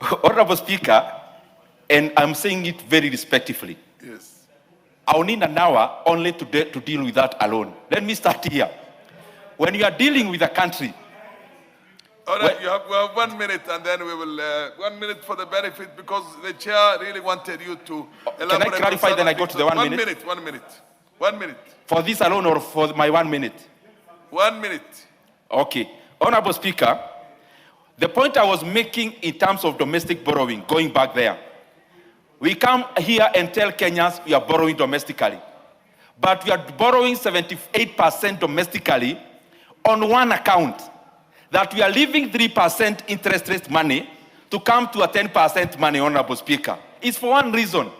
Honorable Speaker, and I'm saying it very respectfully. Yes. I'll need an hour only to deal with that alone. Let me start here. When you are dealing with a country... All right, we have 1 minute, and then we will... 1 minute for the benefit, because the chair really wanted you to elaborate. Can I clarify, then I go to the 1 minute? 1 minute. 1 minute. For this alone or for my 1 minute? 1 minute. Okay. Honorable Speaker, the point I was making in terms of domestic borrowing, going back there, we come here and tell Kenyans we are borrowing domestically. But we are borrowing 78% domestically on one account, that we are leaving 3% interest rate money to come to a 10% money, Honorable Speaker. It's for one reason.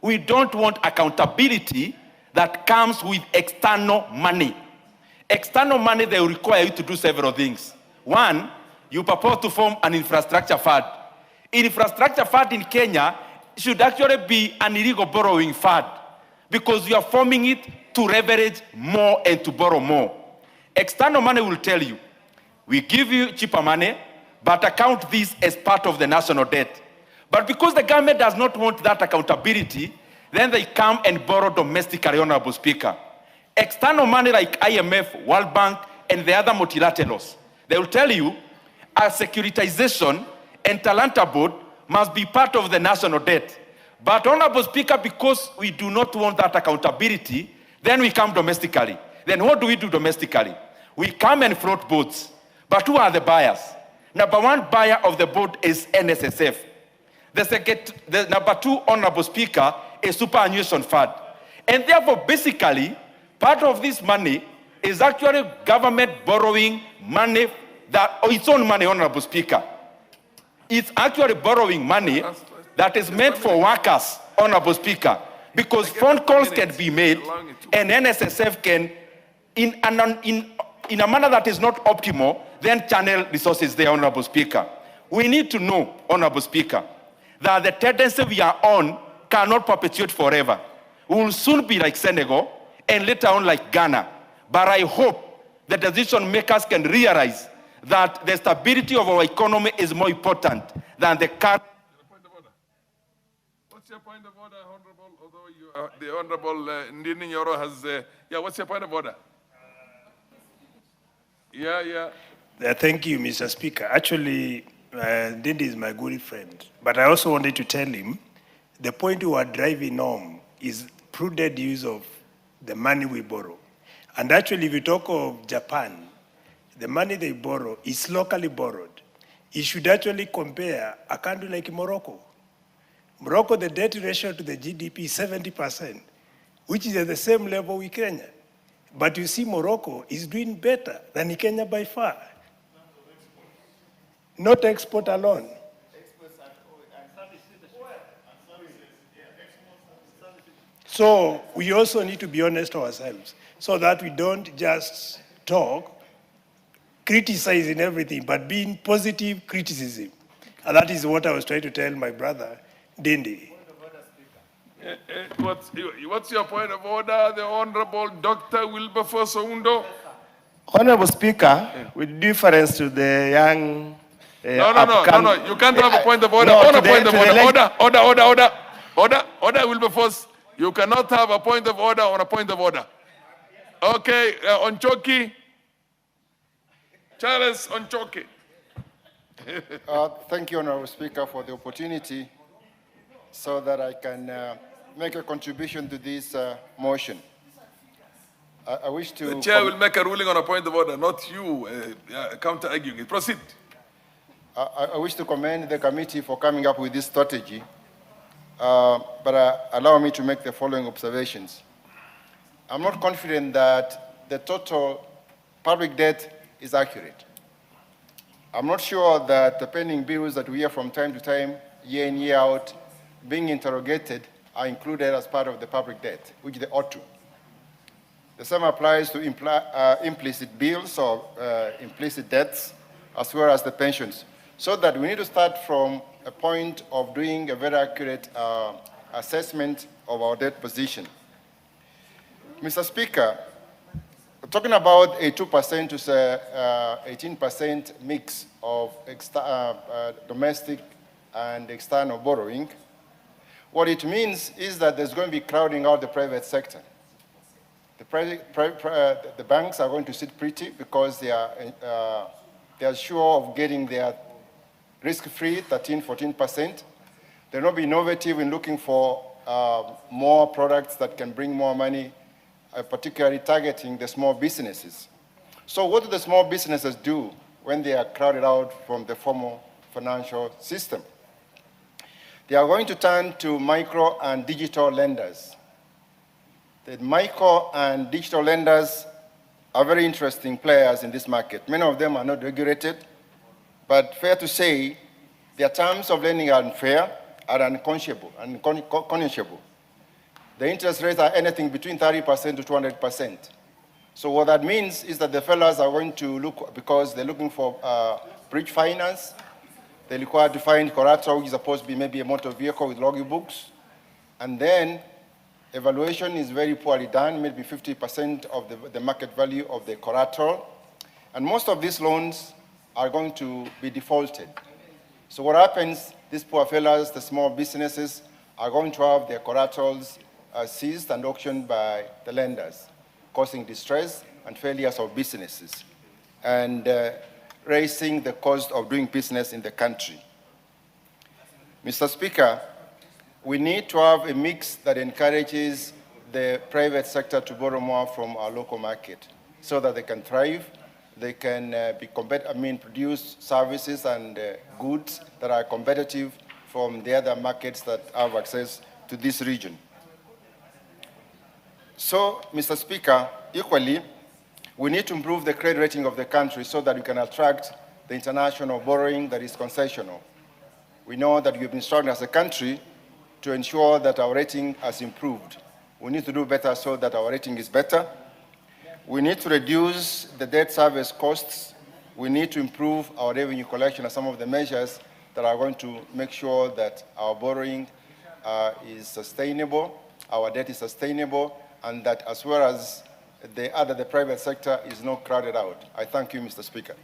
We don't want accountability that comes with external money. External money, they will require you to do several things. One, you propose to form an infrastructure fund. Infrastructure fund in Kenya should actually be an illegal borrowing fund, because you are forming it to leverage more and to borrow more. External money will tell you, we give you cheaper money, but account this as part of the national debt. But because the government does not want that accountability, then they come and borrow domestically, Honorable Speaker. External money like IMF, World Bank, and the other multilaterals, they will tell you a securitization and Talanta board must be part of the national debt. But Honorable Speaker, because we do not want that accountability, then we come domestically. Then what do we do domestically? We come and float boats. But who are the buyers? Number one buyer of the boat is NSSF. The number two, Honorable Speaker, is superannuation fund. And therefore, basically, part of this money is actually government borrowing money, its own money, Honorable Speaker. It's actually borrowing money that is meant for workers, Honorable Speaker, because phone calls can be made and NSSF can, in a manner that is not optimal, then channel resources there, Honorable Speaker. We need to know, Honorable Speaker, that the tendency we are on cannot perpetuate forever. We will soon be like Senegal and later on like Ghana. But I hope the decision makers can realize that the stability of our economy is more important than the current. What's your point of order, Honorable? Although you, the Honorable Nyoro has, what's your point of order? Thank you, Mr. Speaker. Actually, Ndindi is my good friend, but I also wanted to tell him the point we are driving home is prudent use of the money we borrow. And actually, if you talk of Japan, the money they borrow is locally borrowed. You should actually compare a country like Morocco. Morocco, the debt ratio to the GDP is 70%, which is at the same level with Kenya. But you see, Morocco is doing better than Kenya by far. Not export alone. So we also need to be honest ourselves, so that we don't just talk, criticizing everything, but being positive criticism. And that is what I was trying to tell my brother, Ndindi. What's your point of order, the Honorable Dr. Wilberforce Oundo? Honorable Speaker, with deference to the young... No, you can't have a point of order. Order, Wilberforce. You cannot have a point of order on a point of order. Okay, Onchoki. Charles Onchoki. Thank you, Honorable Speaker, for the opportunity so that I can make a contribution to this motion. I wish to... The chair will make a ruling on a point of order, not you counter-arguing it. Proceed. I wish to commend the committee for coming up with this strategy, but allow me to make the following observations. I'm not confident that the total public debt is accurate. I'm not sure that the pending bills that we hear from time to time, year in, year out, being interrogated are included as part of the public debt, which they ought to. The same applies to implicit bills or implicit debts, as well as the pensions. So that we need to start from a point of doing a very accurate assessment of our debt position. Mr. Speaker, talking about a 2% to 18% mix of domestic and external borrowing, what it means is that there's going to be crowding out the private sector. The banks are going to sit pretty because they are sure of getting their risk-free 13, 14%. They'll not be innovative in looking for more products that can bring more money, particularly targeting the small businesses. So what do the small businesses do when they are crowded out from the formal financial system? They are going to turn to micro and digital lenders. The micro and digital lenders are very interesting players in this market. Many of them are not regulated, but fair to say, their terms of lending are unfair, are unconscionable. The interest rates are anything between 30% to 200%. So what that means is that the fellows are going to look, because they're looking for bridge finance, they're required to find collateral, which is supposed to be maybe a motor vehicle with logbooks, and then evaluation is very poorly done, maybe 50% of the market value of the collateral. And most of these loans are going to be defaulted. So what happens, these poor fellows, the small businesses, are going to have their collaterals seized and auctioned by the lenders, causing distress and failures of businesses, and raising the cost of doing business in the country. Mr. Speaker, we need to have a mix that encourages the private sector to borrow more from our local market so that they can thrive, they can produce services and goods that are competitive from the other markets that have access to this region. So, Mr. Speaker, equally, we need to improve the credit rating of the country so that we can attract the international borrowing that is concessional. We know that we've been struggling as a country to ensure that our rating has improved. We need to do better so that our rating is better. We need to reduce the debt service costs. We need to improve our revenue collection and some of the measures that are going to make sure that our borrowing is sustainable, our debt is sustainable, and that as well as the private sector is not crowded out. I thank you, Mr. Speaker.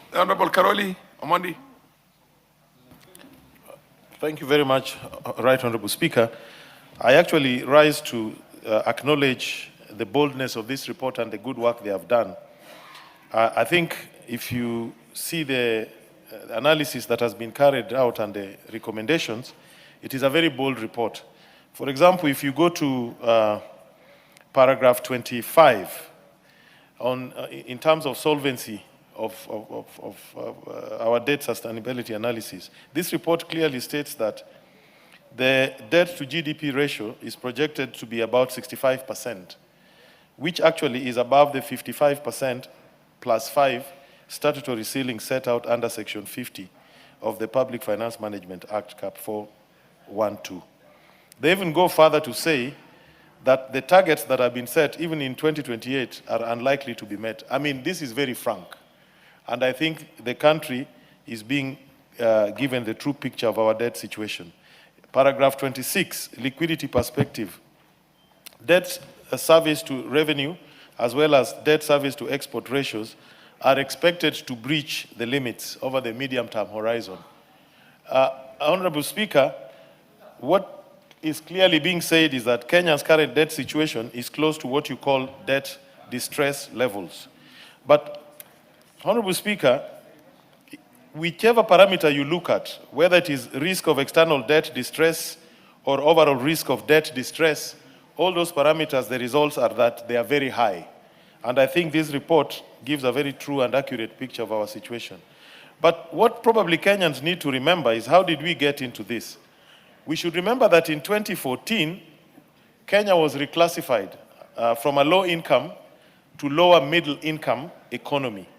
The Honorable Karoli Omondi. Thank you very much, Right Honorable Speaker. I actually rise to acknowledge the boldness of this report and the good work they have done. I think if you see the analysis that has been carried out and the recommendations, it is a very bold report. For example, if you go to paragraph 25, in terms of solvency of our debt sustainability analysis, this report clearly states that the debt to GDP ratio is projected to be about 65%, which actually is above the 55% plus 5 statutory ceiling set out under Section 50 of the Public Finance Management Act, Cap 412. They even go further to say that the targets that have been set, even in 2028, are unlikely to be met. I mean, this is very frank. And I think the country is being given the true picture of our debt situation. Paragraph 26, liquidity perspective. Debt service to revenue, as well as debt service to export ratios, are expected to breach the limits over the medium-term horizon. Honorable Speaker, what is clearly being said is that Kenya's current debt situation is close to what you call debt distress levels. But, Honorable Speaker, whichever parameter you look at, whether it is risk of external debt distress or overall risk of debt distress, all those parameters, the results are that they are very high. And I think this report gives a very true and accurate picture of our situation. But what probably Kenyans need to remember is, how did we get into this? We should remember that in 2014, Kenya was reclassified from a low-income to lower middle-income economy.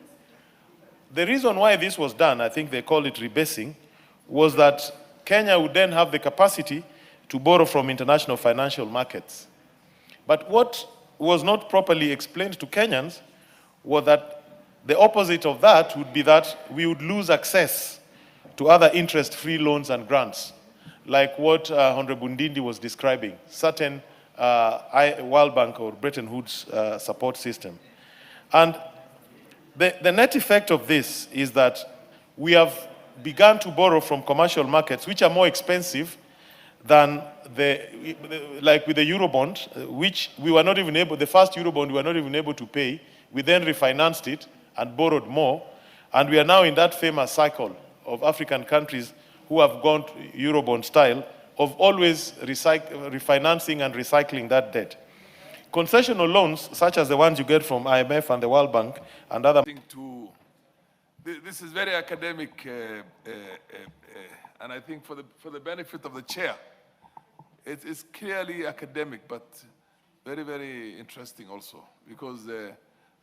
The reason why this was done, I think they call it rebasing, was that Kenya would then have the capacity to borrow from international financial markets. But what was not properly explained to Kenyans was that the opposite of that would be that we would lose access to other interest-free loans and grants, like what Honorable NDINDI was describing, certain World Bank or Bretton Woods support system. And the net effect of this is that we have began to borrow from commercial markets, which are more expensive than like with the Eurobond, which we were not even able, the first Eurobond we were not even able to pay. We then refinanced it and borrowed more. And we are now in that famous cycle of African countries who have gone to Eurobond style of always refinancing and recycling that debt. Concessional loans, such as the ones you get from IMF and the World Bank and other... This is very academic, and I think for the benefit of the chair, it is clearly academic, but very, very interesting also, because the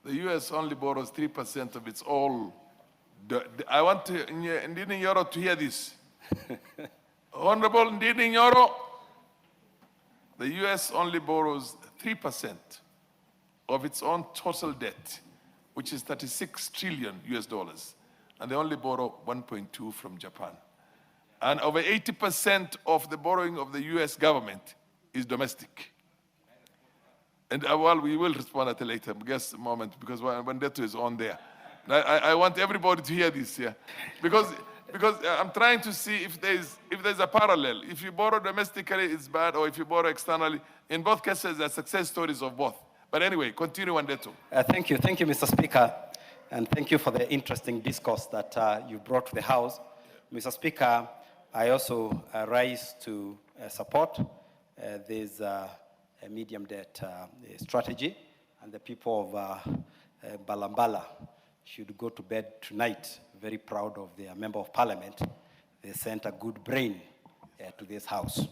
US only borrows 3% of its all. I want NDINDI Nyoro to hear this. Honorable NDINDI Nyoro, the US only borrows 3% of its own total debt, which is 36 trillion US dollars. And they only borrow 1.2 from Japan. And over 80% of the borrowing of the US government is domestic. And well, we will respond at a later moment, because Wandeto is on there. I want everybody to hear this here, because I'm trying to see if there's a parallel. If you borrow domestically, it's bad, or if you borrow externally. In both cases, there are success stories of both. But anyway, continue, Wandeto. Thank you, Mr. Speaker, and thank you for the interesting discourse that you brought to the House. Mr. Speaker, I also rise to support this medium debt strategy, and the people of Balambala should go to bed tonight very proud of their member of parliament. They sent a good brain to this House.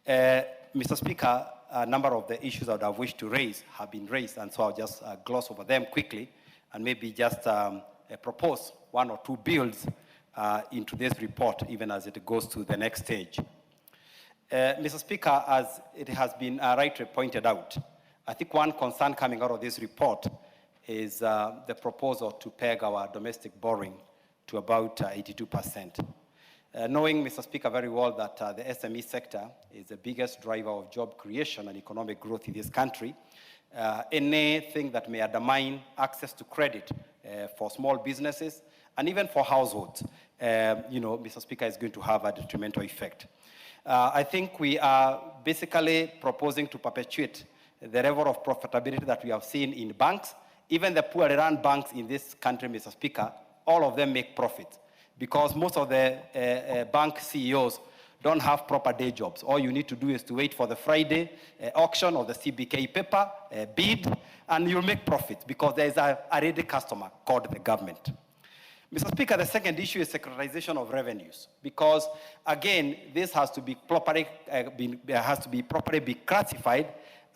Mr. Speaker, a number of the issues I would have wished to raise have been raised, and so I'll just gloss over them quickly and maybe just propose one or two bills into this report, even as it goes to the next stage. Mr. Speaker, as it has been rightly pointed out, I think one concern coming out of this report is the proposal to peg our domestic borrowing to about 82%. Knowing, Mr. Speaker, very well that the SME sector is the biggest driver of job creation and economic growth in this country, anything that may undermine access to credit for small businesses and even for households, Mr. Speaker, is going to have a detrimental effect. I think we are basically proposing to perpetuate the level of profitability that we have seen in banks. Even the poorly run banks in this country, Mr. Speaker, all of them make profits, because most of the bank CEOs don't have proper day jobs. All you need to do is to wait for the Friday auction of the CBK paper, bid, and you'll make profits, because there is a ready customer called the government. Mr. Speaker, the second issue is securitization of revenues, because again, this has to be properly be classified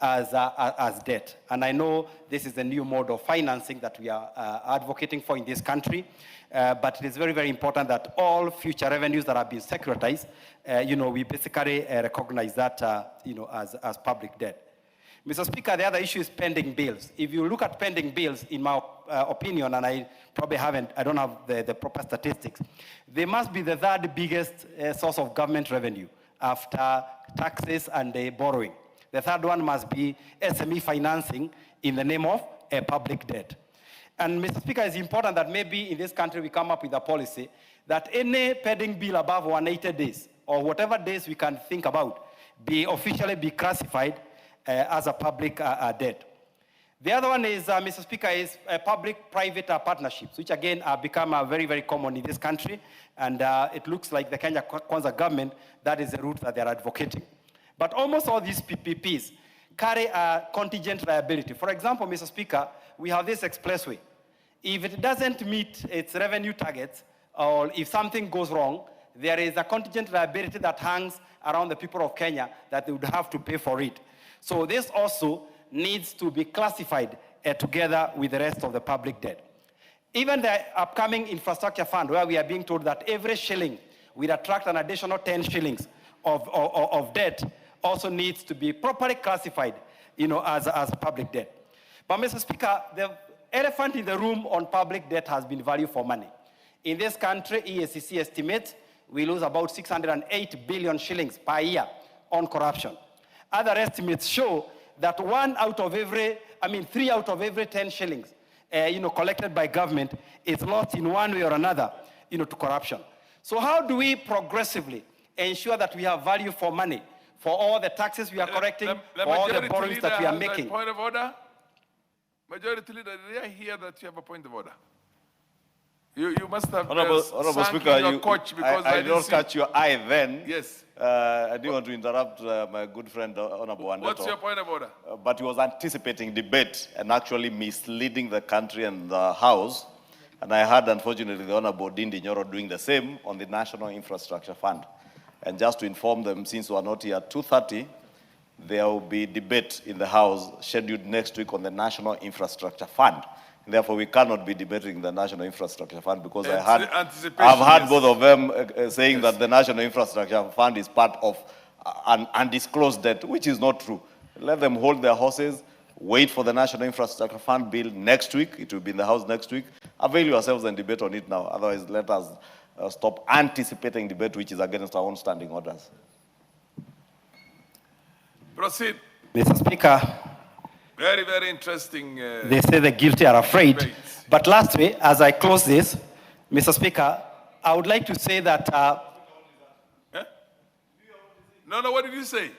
as debt. And I know this is the new mode of financing that we are advocating for in this country, but it is very, very important that all future revenues that have been securitized, we basically recognize that, as public debt. Mr. Speaker, the other issue is pending bills. If you look at pending bills, in my opinion, and I probably I don't have the proper statistics, they must be the third biggest source of government revenue after taxes and borrowing. The third one must be SME financing in the name of public debt. And Mr. Speaker, it's important that maybe in this country we come up with a policy that any pending bill above 180 days, or whatever days we can think about, officially be classified as a public debt. The other one is, Mr. Speaker, is public-private partnerships, which again have become very, very common in this country. And it looks like the Kenya Kwanza government, that is the route that they're advocating. But almost all these PPPs carry a contingent liability. For example, Mr. Speaker, we have this expressway. If it doesn't meet its revenue targets, or if something goes wrong, there is a contingent liability that hangs around the people of Kenya that they would have to pay for it. So this also needs to be classified together with the rest of the public debt. Even the upcoming infrastructure fund, where we are being told that every shilling will attract an additional 10 shillings of debt, also needs to be properly classified, as public debt. But Mr. Speaker, the elephant in the room on public debt has been value for money. In this country, EACC estimates we lose about 608 billion shillings per year on corruption. Other estimates show that 3 out of every 10 shillings, collected by government is lost in one way or another, to corruption. So how do we progressively ensure that we have value for money, for all the taxes we are correcting, for all the borrowings that we are making? Point of order. Majority Leader, did I hear that you have a point of order? You must have Honorable Speaker, your coach because I did not catch your eye then. Yes. I didn't want to interrupt my good friend, Honorable Wandeto. What's your point of order? But he was anticipating debate and actually misleading the country and the House. And I heard, unfortunately, the Honorable Nyoro doing the same on the National Infrastructure Fund. And just to inform them, since we are not here at 2:30, there will be debate in the House scheduled next week on the National Infrastructure Fund. Therefore, we cannot be debating the National Infrastructure Fund because I've heard both of them saying that the National Infrastructure Fund is part of an undisclosed debt, which is not true. Let them hold their horses, wait for the National Infrastructure Fund bill next week. It will be in the House next week. Avail yourselves and debate on it now. Otherwise, let us stop anticipating debate, which is against our own standing orders. Proceed. Mr. Speaker, very, very interesting. they say the guilty are afraid. Debate. But lastly, as I close this, Mr. Speaker, I would like to say that... No, what did you say?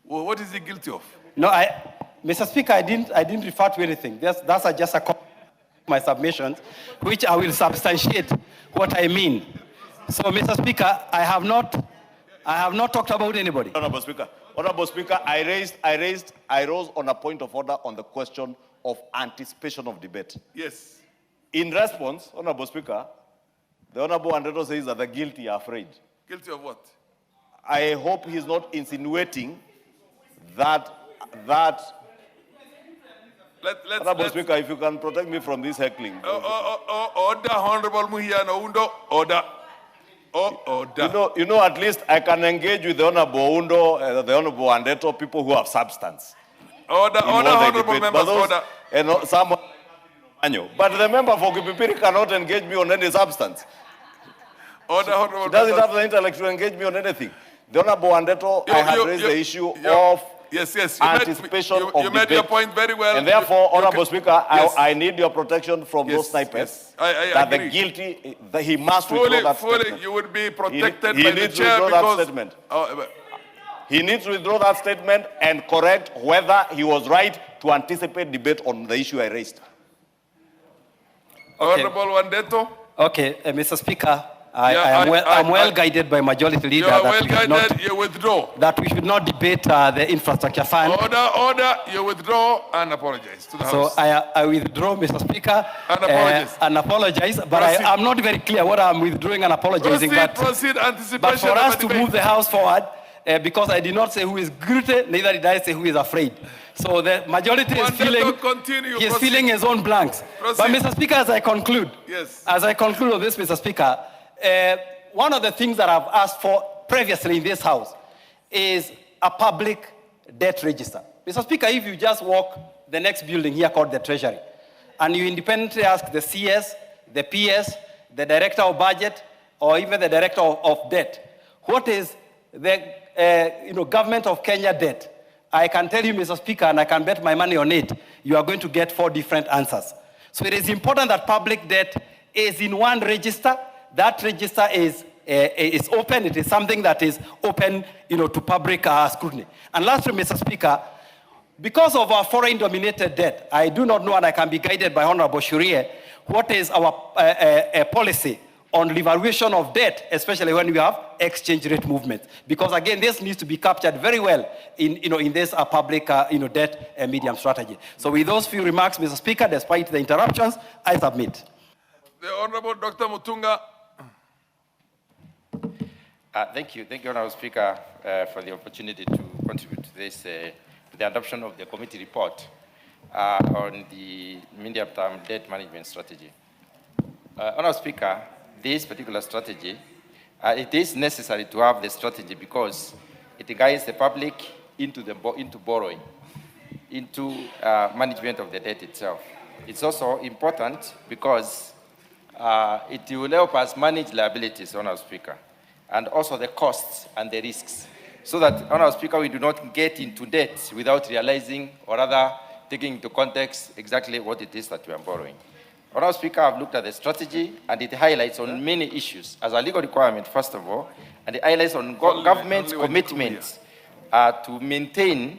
Well, what is he guilty of? No, Mr. Speaker, I didn't refer to anything. That's just my submissions, which I will substantiate what I mean. So, Mr. Speaker, I have not talked about anybody. Honorable Speaker, I rose on a point of order on the question of anticipation of debate. Yes. In response, Honorable Speaker, the Honorable Wandeto says that the guilty are afraid. Guilty of what? I hope he's not insinuating that Honorable Speaker, if you can protect me from this heckling. Order, Honorable Muhiano Undo, order. Order. You know, at least I can engage with the Honorable Undo, the Honorable Wandeto, people who have substance. Order, Honorable members, order. And some, but the member for Kipipiri cannot engage me on any substance. Order, Honorable Doesn't members. have the intellect to engage me on anything. The Honorable Wandeto, I have raised the issue of anticipation of debate. You made your point very well. And therefore, Honorable Speaker, I need your protection from those snipers. I that agree. the guilty, that he must withdraw that statement. You would be protected he by the needs chair to withdraw because... that statement. He needs to withdraw that statement and correct whether he was right to anticipate debate on the issue I raised. Honorable Wandeto. Okay, Mr. Speaker, I'm well guided by Majority Leader. You are well guided, you withdraw. That we should not debate the infrastructure fund. Order, you withdraw and apologize to the House. So I withdraw, Mr. Speaker, and apologize. But I'm not very clear what I'm withdrawing and apologizing. Proceed, anticipation. But for us to move the House forward, because I did not say who is guilty, neither did I say who is afraid. So the majority is feeling his own blanks. Proceed. But Mr. Speaker, as I conclude, on this, Mr. Speaker, one of the things that I've asked for previously in this House is a public debt register. Mr. Speaker, if you just walk the next building here called the Treasury, and you independently ask the CS, the PS, the Director of Budget, or even the Director of Debt, what is the government of Kenya debt? I can tell you, Mr. Speaker, and I can bet my money on it, you are going to get 4 different answers. So it is important that public debt is in one register. That register is open. It is something that is open, to public scrutiny. And lastly, Mr. Speaker, because of our foreign-dominated debt, I do not know, and I can be guided by Honorable Shurie, what is our policy on revaluation of debt, especially when we have exchange rate movements. Because again, this needs to be captured very well in this public debt medium strategy. So with those few remarks, Mr. Speaker, despite the interruptions, I submit. The Honorable Dr. Mutunga. Thank you, Honorable Speaker, for the opportunity to contribute to this, the adoption of the committee report on the medium-term debt management strategy. Honorable Speaker, this particular strategy, it is necessary to have the strategy because it guides the public into borrowing, into management of the debt itself. It's also important because it will help us manage liabilities, Honorable Speaker, and also the costs and the risks, so that, Honorable Speaker, we do not get into debt without realizing or rather taking into context exactly what it is that we are borrowing. Honorable Speaker, I've looked at the strategy, and it highlights on many issues as a legal requirement, first of all, and it highlights on government's commitments to maintain